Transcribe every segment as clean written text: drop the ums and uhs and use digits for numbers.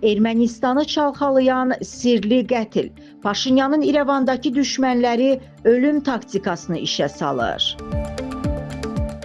Ermənistanı çalxalayan sirli qətl. Paşinyanın İrəvandakı düşmənləri ölüm taktikasını işə salır.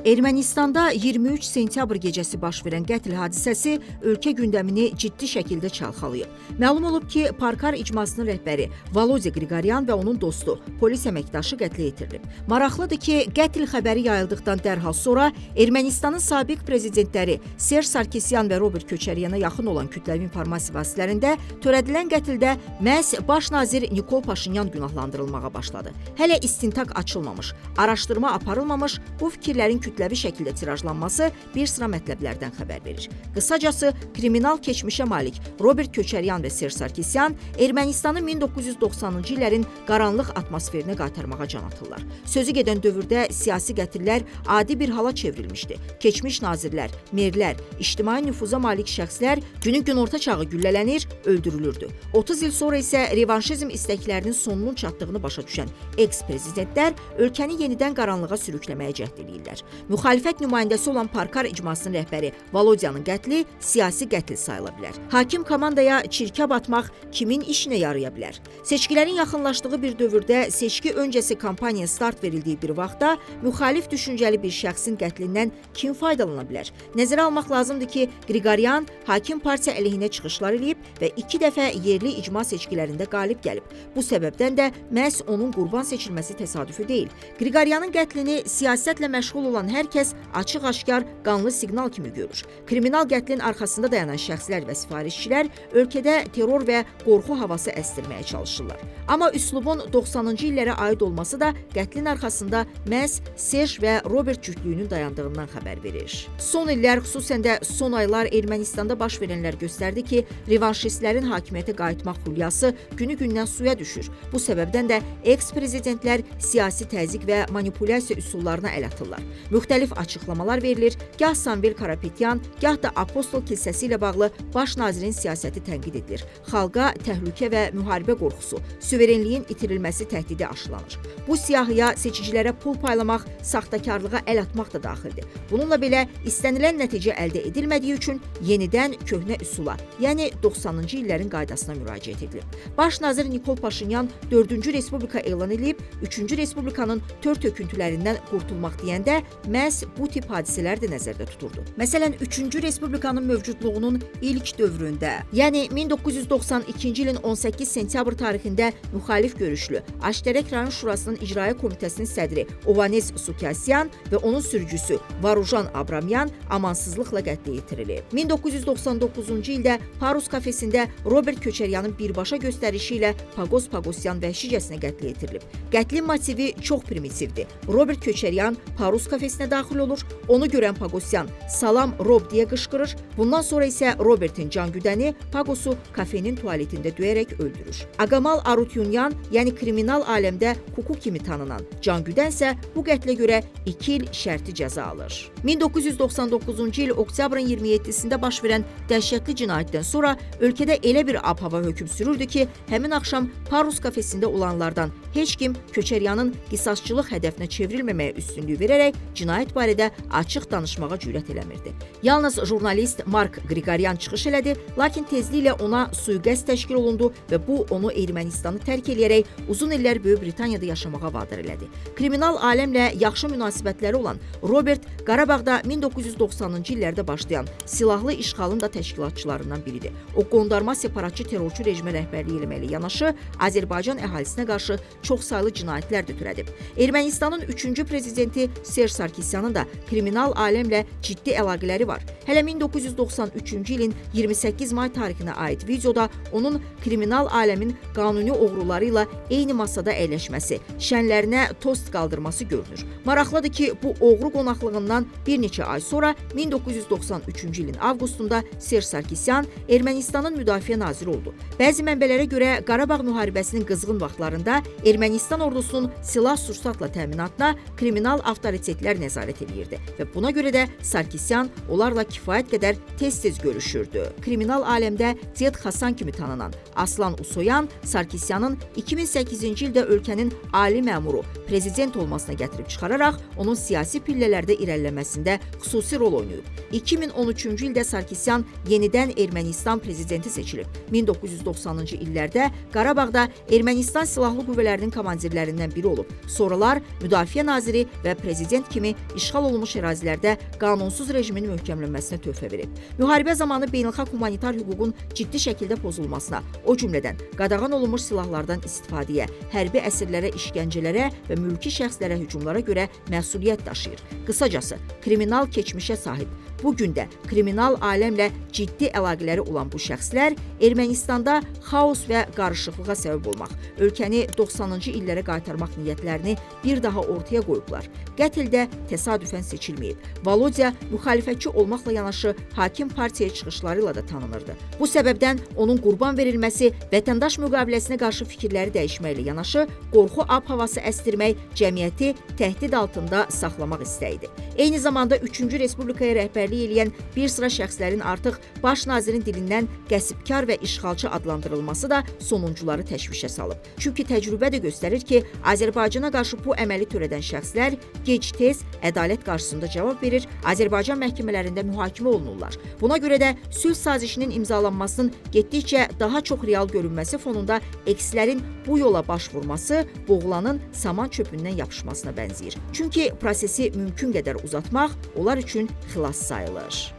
Ermənistanda 23 sentyabr gecəsi baş verən qətl hadisəsi ölkə gündəmini ciddi şəkildə çalxalayıb. Məlum olub ki, Parkar icmasının rəhbəri Volodya Qriqoryan və onun dostu, polis əməkdaşı qətlə yetirilib. Maraqlıdır ki, qətl xəbəri yayıldıqdan dərhal sonra Ermənistanın sabiq prezidentləri Serj Sarkisyan və Robert Köçəryana yaxın olan kütləvi informasiya vasitələrində törədilən qətldə məhz baş nazir Nikol Paşinyan günahlandırılmağa başladı. Hələ istintaq açılmamış, araşdırma aparılmamış, bu fikirlərin kütləvi şəkildə tirajlanması bir sıra mətləblərdən xəbər verir. Qısacası, kriminal keçmişə malik Robert Köçəryan və Serj Sarkisyan Ermənistanı 1990-cı illərin qaranlıq atmosferinə qaytarmağa can atırlar. Sözü gedən dövrdə siyasi qətllər adi bir hala çevrilmişdi. Keçmiş nazirlər, merlər, ictimai nüfuza malik şəxslər günün günorta çağı güllələnir, öldürülürdü. 30 il sonra isə revanşizm istəklərinin sonunun çatdığını başa düşən eks-prezidentlər ölkəni yenidən qaranlığa sürükləməyə cəhd edirlər. Müxalifət nümayəndəsi olan Parkar icmasının rəhbəri Volodyanın qətli siyasi qətl sayıla bilər. Hakim komandaya çirkab atmaq kimin işinə yaraya bilər? Seçkilərin yaxınlaşdığı bir dövrdə seçki öncəsi kampaniya start verildiyi bir vaxtda müxalif düşüncəli bir şəxsin qətlindən kim faydalana bilər? Nəzərə almaq lazımdır ki, Qriqoryan hakim partiya əleyhinə çıxışlar edib və 2 dəfə yerli icma seçkilərində qalib gəlib. Bu səbəbdən də məhz onun qurban seçilməsi təsadüfi deyil. Qriqoryanın qətlini siyasətlə məşğul olan hər kəs açıq-aşkar qanlı siqnal kimi görür. Kriminal qətlin arxasında dayanan şəxslər və sifarişçilər ölkədə terror və qorxu havası əstirməyə çalışırlar. Amma üslubun 90-cı illərə aid olması da qətlin arxasında məhz Serj və Robert cütlüyünün dayandığından xəbər verir. Son illər, xüsusən də son aylar Ermənistanda baş verənlər göstərdi ki, revanşistlərin hakimiyyətə qayıtmaq xülyası günü-gündən suya düşür. Bu səbəbdən də eks-prezidentlər siyasi təzyiq və manipulyasiya üsullarına əl atırlar. Müxtəlif açıqlamalar verilir, gah Samvel Karapetyan, gah da Apostol kilsəsi ilə bağlı baş nazirin siyasəti tənqid edilir. Xalqa təhlükə və müharibə qorxusu, suverenliyin itirilməsi təhdidi aşılanır. Bu siyahıya seçicilərə pul paylamaq, saxtakarlığa əl atmaq da daxildir. Bununla belə istənilən nəticə əldə edilmədiyi üçün yenidən köhnə üsula, yəni 90-cı illərin qaydasına müraciət edilib. Baş nazir Nikol Paşinyan 4-cü Respublika elan edib, 3-cü Respublikanın tör töküntülərindən qurtulmaq deyəndə məhz bu tip hadisələr də nəzərdə tuturdu. Məsələn, 3-cü Respublikanın mövcudluğunun ilk dövründə, yəni 1992-ci ilin 18 sentyabr tarixində müxalif görüşlü Aşterek rayon şurasının icraiyyə komitəsinin sədri Ovanes Sukasyan və onun sürücüsü Varujan Abramyan amansızlıqla qətlə yetirilib. 1999-cu ildə Parus kafesində Robert Köçəryanın birbaşa göstərişi ilə Pagos Pagosyan vəhşicəsinə qətlə yetirilib. Qətlin motivi çox primitivdir. Robert Köçəryan Parus kafesinə daxil olur, onu görən Pagosyan "Salam Rob" deyə qışqırır. Bundan sonra isə Robertin cangüdəni Pagosu kafenin tualetində döyərək öldürür. Agamal Arutyunyan, yəni kriminal aləmdə Kuku kimi tanınan cangüdən isə bu qətlə görə 2 il şərti cəza alır. 1999-cu il oktyabrın 27-sində baş verən dəhşətli cinayətdən sonra ölkədə elə bir ab-hava hökm sürürdü ki, həmin axşam Parus kafesində olanlardan heç kim Köçəryanın qisasçılıq hədəfinə çevrilməməyə üstünlük verərək cinayət barədə açıq danışmağa cürət eləmirdi. Yalnız jurnalist Mark Qriqoryan çıxış elədi, lakin tezliklə ona sui-qəsd təşkil olundu və bu onu Ermənistanı tərk eləyərək uzun illər Böyük Britaniyada yaşamağa vadar elədi. Kriminal aləmlə yaxşı münasibətləri olan Robert Qarabağda 1990-cı illərdə başlayan silahlı işğalın da təşkilatçılarından biridir. O qondarma separatçı terrorçu rejimə rəhbərlik eləməklə yanaşı Azərbaycan əhalisinə qarşı çoxsaylı cinayətlər də törədib. Ermənistanın 3-cü prezidenti Serj Sarkisyanın da kriminal aləmlə ciddi əlaqələri var. Hələ 1993-cü ilin 28 may tarixinə aid videoda onun kriminal aləmin qanuni oğruları ilə eyni masada əyləşməsi, şənlərinə tost qaldırması görünür. Maraqlıdır ki, bu oğru qonaqlığından bir neçə ay sonra 1993-cü ilin avqustunda Serj Sarkisyan Ermənistanın müdafiə naziri oldu. Bəzi mənbələrə görə Qarabağ müharibəsinin qızğın vaxtlarında Ermənistan ordusunun silah-sursatla təminatına kriminal avtoritetlər nəzarət edirdi və buna görə də Sarkisyan onlarla kifayət qədər tez-tez görüşürdü. Kriminal aləmdə Ceyid Xasan kimi tanınan Aslan Usoyan Sarkisyanın 2008-ci ildə ölkənin ali məmuru, prezident olmasına gətirib çıxararaq onun siyasi pillələrdə irəliləməsində xüsusi rol oynayıb. 2013-cü ildə Sarkisyan yenidən Ermənistan prezidenti seçilib. 1990-cı illərdə Qarabağda Ermənistan silahlı qüvvələrinin komandirlərindən biri olub. Sonralar müdafiə naziri və prezident kimi işğal olunmuş ərazilərdə qanunsuz rejimin möhkəmlənməsinə töhfə verib. Müharibə zamanı beynəlxalq humanitar hüququn ciddi şəkildə pozulmasına, o cümlədən qadağan olunmuş silahlardan istifadəyə, hərbi əsirlərə, işgəncələrə və mülki şəxslərə hücumlara görə məsuliyyət daşıyır. Qısacası, kriminal keçmişə sahib, bu gün də kriminal aləmlə ciddi əlaqələri olan bu şəxslər Ermənistanda xaos və qarışıqlığa səbəb olmaq, ölkəni 90-cı illərə qaytarmaq niyyətlərini bir daha ortaya qoyublar. Qətl də təsadüfən seçilməyib. Volodya müxalifətçi olmaqla yanaşı hakim partiyaya çıxışları ilə də tanınırdı. Bu səbəbdən onun qurban verilməsi vətəndaş müqaviləsinə qarşı fikirləri dəyişməklə yanaşı qorxu ab-havası əsdirmək, cəmiyyəti təhdid altında saxlamaq istəyidir. Eyni zamanda 3-cü Respublikaya rəhbərlik edən bir sıra şəxslərin artıq baş nazirin dilindən qəsbkar və işğalçı adlandırılması da sonuncuları təşvişə salıb. Çünki təcrübə də göstərir ki, Azərbaycana qarşı bu əməli törədən şəxslər gec-tez ədalət qarşısında cavab verir, Azərbaycan məhkəmələrində mühakimə olunurlar. Buna görə də sülh sazişinin imzalanmasının getdikcə daha çox real görünməsi fonunda ekslərin bu yola baş vurması boğulanın saman çöpündən yapışmasına bənzəyir. Çünki prosesi mümkün qədər uzatmaq onlar üçün xilas sayılır.